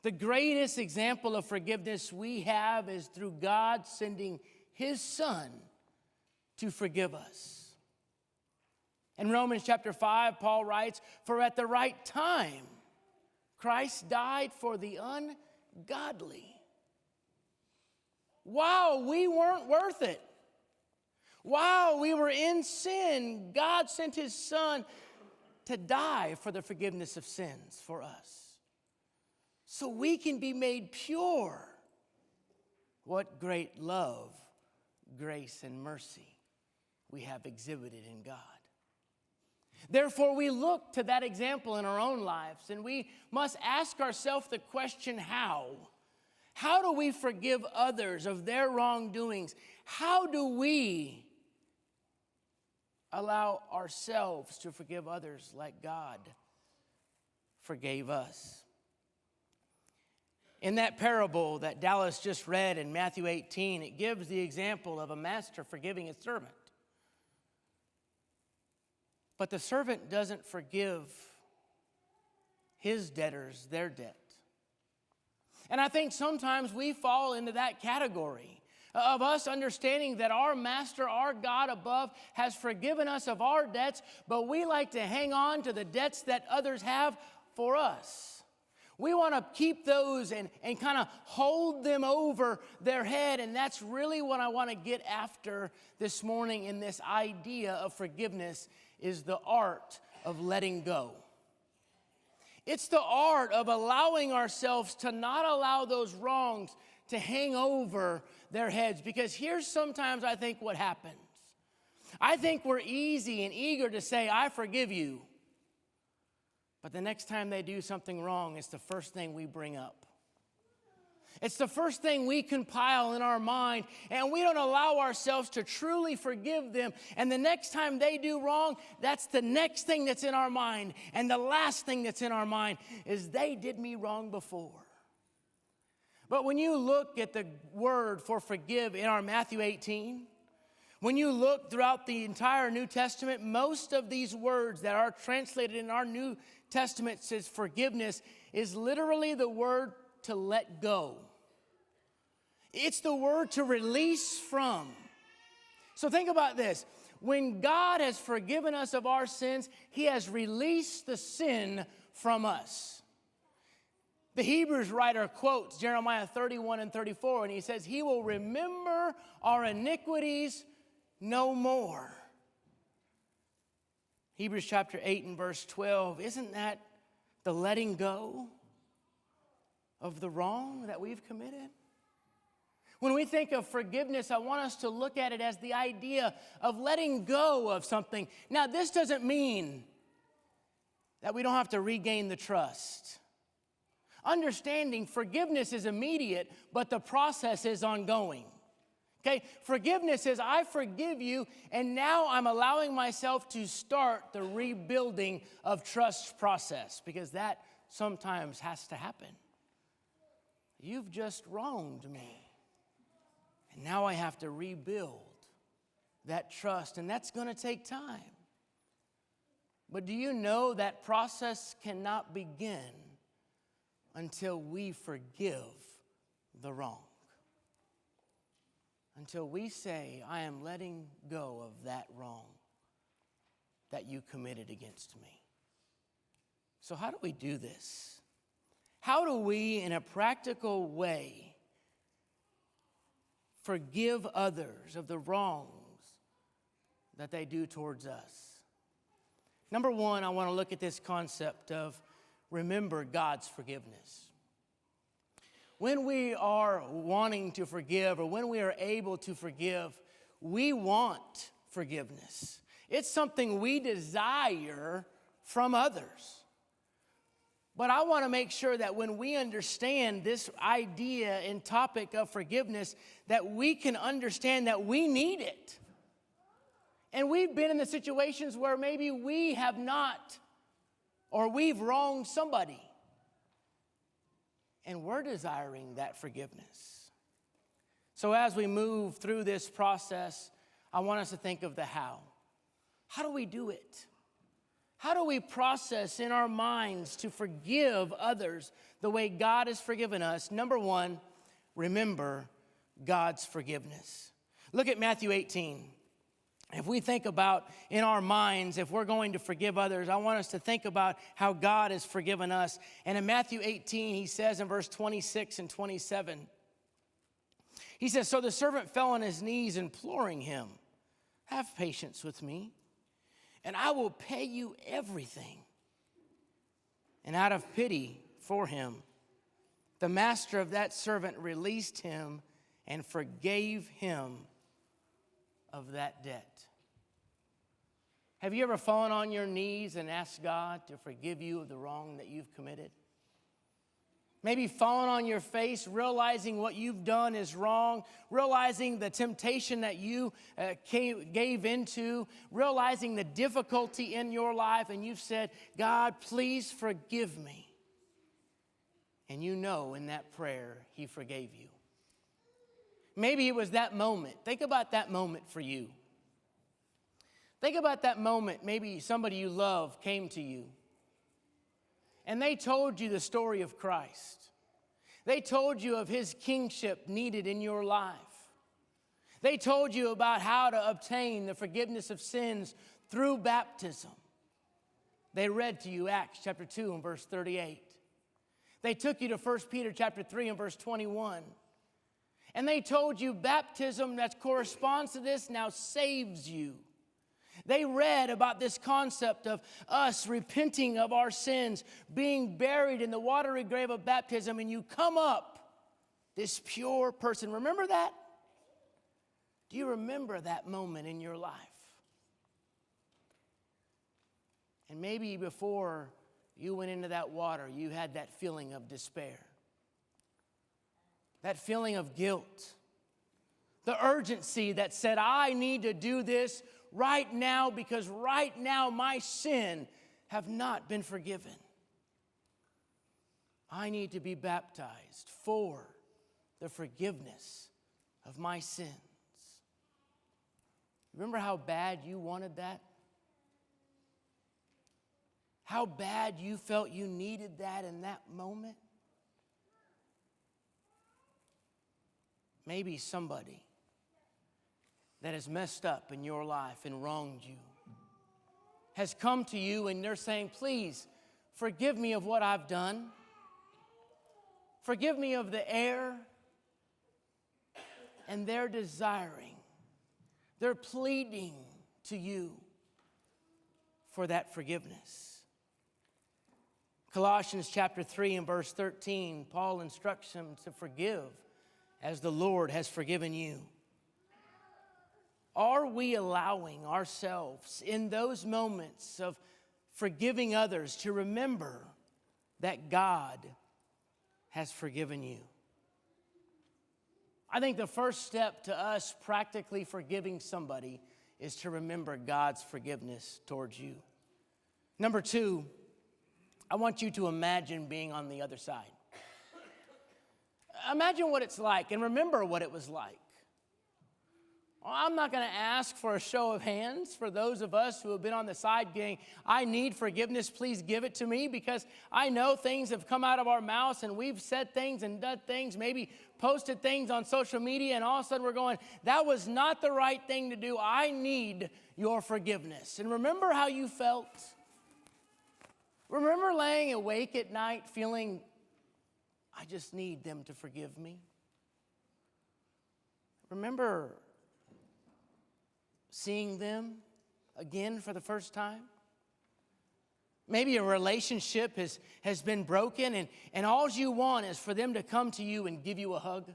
The greatest example of forgiveness we have is through God sending his Son to forgive us. In Romans chapter 5, Paul writes, "For at the right time, Christ died for the ungodly." While we weren't worth it, while we were in sin, God sent his Son to die for the forgiveness of sins for us, so we can be made pure. What great love, grace, and mercy we have exhibited in God. Therefore, we look to that example in our own lives, and we must ask ourselves the question, how? How do we forgive others of their wrongdoings? How do we allow ourselves to forgive others like God forgave us? In that parable that Dallas just read in Matthew 18, it gives the example of a master forgiving his servant. But the servant doesn't forgive his debtors their debt. And I think sometimes we fall into that category of us understanding that our master, our God above, has forgiven us of our debts, but we like to hang on to the debts that others have for us. We want to keep those and kind of hold them over their head, and that's really what I want to get after this morning in this idea of forgiveness is the art of letting go. It's the art of allowing ourselves to not allow those wrongs to hang over their heads. Because here's sometimes I think what happens. I think we're easy and eager to say, I forgive you. But the next time they do something wrong, it's the first thing we bring up. It's the first thing we compile in our mind, and we don't allow ourselves to truly forgive them. And the next time they do wrong, that's the next thing that's in our mind. And the last thing that's in our mind is they did me wrong before. But when you look at the word for forgive in our Matthew 18, when you look throughout the entire New Testament, most of these words that are translated in our New Testament says forgiveness is literally the word to let go. It's the word to release from. So think about this. When God has forgiven us of our sins, he has released the sin from us. The Hebrews writer quotes Jeremiah 31 and 34, and he says, he will remember our iniquities no more. Hebrews chapter 8 and verse 12, isn't that the letting go of the wrong that we've committed? When we think of forgiveness, I want us to look at it as the idea of letting go of something. Now, this doesn't mean that we don't have to regain the trust. Understanding forgiveness is immediate, but the process is ongoing. Okay, forgiveness is I forgive you, and now I'm allowing myself to start the rebuilding of trust process, because that sometimes has to happen. You've just wronged me, and now I have to rebuild that trust, and that's going to take time. But do you know that process cannot begin until we forgive the wrong? Until we say, I am letting go of that wrong that you committed against me. So how do we do this? How do we, in a practical way, forgive others of the wrongs that they do towards us? Number one, I want to look at this concept of remember God's forgiveness. When we are wanting to forgive, or when we are able to forgive, we want forgiveness. It's something we desire from others. But I want to make sure that when we understand this idea and topic of forgiveness, that we can understand that we need it. And we've been in the situations where maybe we have not, or we've wronged somebody. And we're desiring that forgiveness. So as we move through this process, I want us to think of the how. How do we do it? How do we process in our minds to forgive others the way God has forgiven us? Number one, remember God's forgiveness. Look at Matthew 18. If we think about in our minds, if we're going to forgive others, I want us to think about how God has forgiven us. And in Matthew 18, he says in verse 26 and 27, he says, "So the servant fell on his knees, imploring him, 'Have patience with me, and I will pay you everything.' And out of pity for him, the master of that servant released him and forgave him of that debt." Have you ever fallen on your knees and asked God to forgive you of the wrong that you've committed? Maybe fallen on your face, realizing what you've done is wrong, realizing the temptation that you gave into, realizing the difficulty in your life, and you've said, "God, please forgive me." And you know in that prayer, he forgave you. Maybe it was that moment. Think about that moment for you. Think about that moment. Maybe somebody you love came to you and they told you the story of Christ. They told you of his kingship needed in your life. They told you about how to obtain the forgiveness of sins through baptism. They read to you Acts chapter 2 and verse 38. They took you to 1 Peter chapter 3 and verse 21. And they told you baptism that corresponds to this now saves you. They read about this concept of us repenting of our sins, being buried in the watery grave of baptism, and you come up this pure person. Remember that? Do you remember that moment in your life? And maybe before you went into that water, you had that feeling of despair. That feeling of guilt, the urgency that said, I need to do this right now because right now my sin have not been forgiven. I need to be baptized for the forgiveness of my sins. Remember how bad you wanted that? How bad you felt you needed that in that moment? Maybe somebody that has messed up in your life and wronged you has come to you and they're saying, please forgive me of what I've done. Forgive me of the error. And they're desiring, they're pleading to you for that forgiveness. Colossians chapter 3 and verse 13, Paul instructs them to forgive as the Lord has forgiven you. Are we allowing ourselves in those moments of forgiving others to remember that God has forgiven you? I think the first step to us practically forgiving somebody is to remember God's forgiveness towards you. Number two, I want you to imagine being on the other side. Imagine what it's like and remember what it was like. I'm not going to ask for a show of hands for those of us who have been on the side going, I need forgiveness, please give it to me, because I know things have come out of our mouths and we've said things and done things, maybe posted things on social media, and all of a sudden we're going, that was not the right thing to do. I need your forgiveness. And remember how you felt? Remember laying awake at night feeling, I just need them to forgive me? Remember seeing them again for the first time? Maybe a relationship has been broken and all you want is for them to come to you and give you a hug.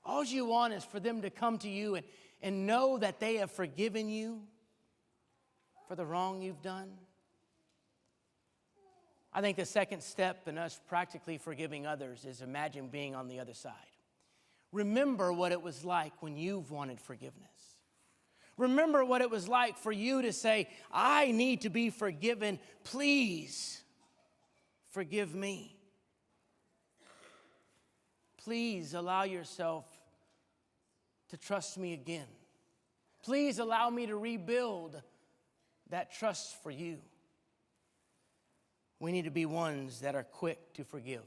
All you want is for them to come to you and know that they have forgiven you for the wrong you've done. I think the second step in us practically forgiving others is imagine being on the other side. Remember what it was like when you've wanted forgiveness. Remember what it was like for you to say, I need to be forgiven. Please forgive me. Please allow yourself to trust me again. Please allow me to rebuild that trust for you. We need to be ones that are quick to forgive.